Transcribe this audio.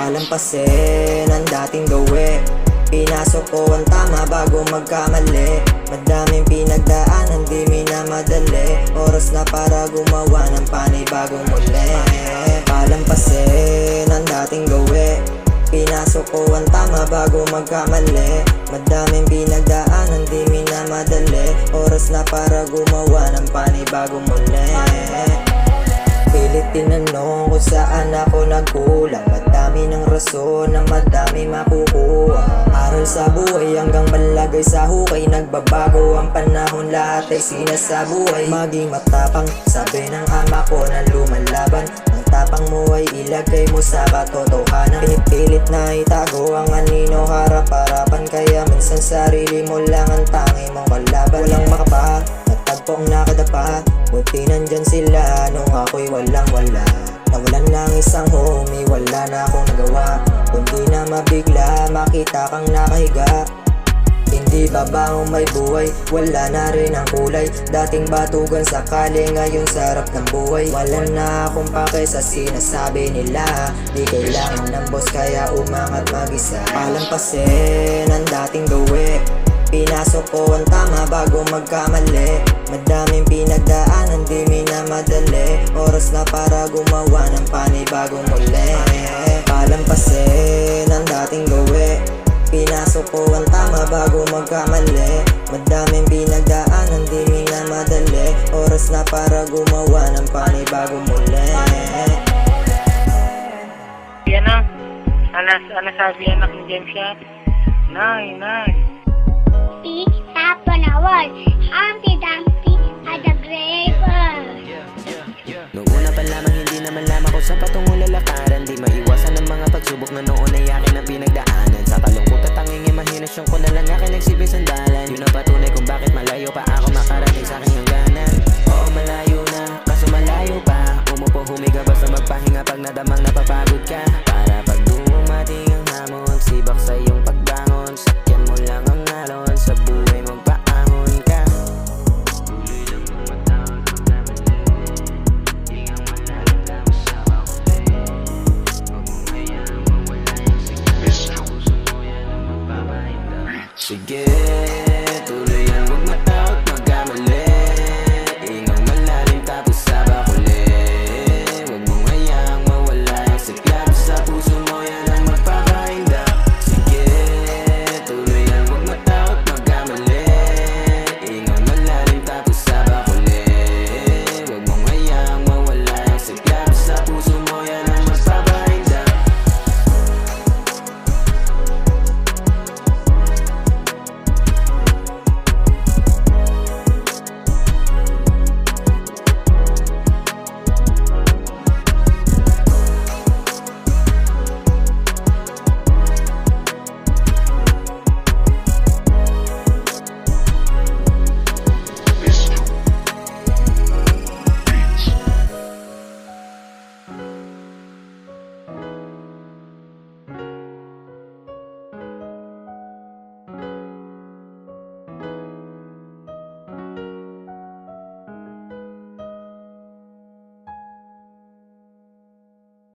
Palampasin ang dating gawi, pinasok ko ang tama bago magkamali. Madaming pinagdaanan, di minamadali. Oras na para gumawa ng panibagong muli. Palampasin ang dating gawi, pinasok ko ang tama bago magkamali. Madaming pinagdaanan, di minamadali. Oras na para gumawa ng panibagong muli. Pilit tinanong kung saan ako nagkulang. Madami ng rason na madami makukuha. Aral sa buhay hanggang malagay sa hukay. Nagbabago ang panahon, lahat ay sinasabuhay. Maging matapang, sabi ng ama ko na lumalaban. Ang tapang mo ay ilagay mo sa katotohanan. Pinipilit na itago ang anino harap-harapan. Kaya minsan sarili mo lang ang tangi mong kalaban. Walang makapahat, natagpo ang nakadapa. Buti nandyan sila nung ako'y walang-wala. Nawalan ng isang homie, wala na akong nagawa. Kundi na mabigla, makita kang nakahiga. Hindi babaong may buhay, wala na rin ang kulay. Dating batugan sakali, ngayon sarap ng buhay. Wala na akong pake sa sinasabi nila. Di kailangan ng boss kaya umangat mag-isa. Palampasin ang dating gawi, pinasok ko ang tama bago magkamali. Madaming pinagdaanan, di minamadali. Oras na para gumawa ng panibagong muli. Palampasin ang dating gawi, pinasok ko ang tama bago magkamali. Madaming pinagdaanan, di minamadali. Oras na para gumawa ng panibagong muli. Yan na. Ano sabi anak ni James yan? Nay. Sa panawal, Humpty Dumpty at the Graver. Noong una pa lamang hindi naman lamang ko sa patungong lalakaran. Di maiwasan ang mga pagsubok na noon ay akin ang pinagdaanan. Sa kalungkot at tanging imahinasyon ko na lang akin nagsibing sandalan. Yun ang patunay kung bakit malayo pa ako makarating sa aking hangganan. Oo, malayo na, kaso malayo pa. Umupo humiga basta magpahinga pag nadamang napapagod ka. Para pag dumating ang hamon, sibak sa iyong pagbangon. Sakyan mo lang ang alon, sa buhay magpaangon ka. Tuloy lang ang matawag magkamali. Di nga malalim lang sa makuli. Huwag mong hayaan mawala yung sigla. Sa puso mo yan ang magpapahinda. Sige, tuloy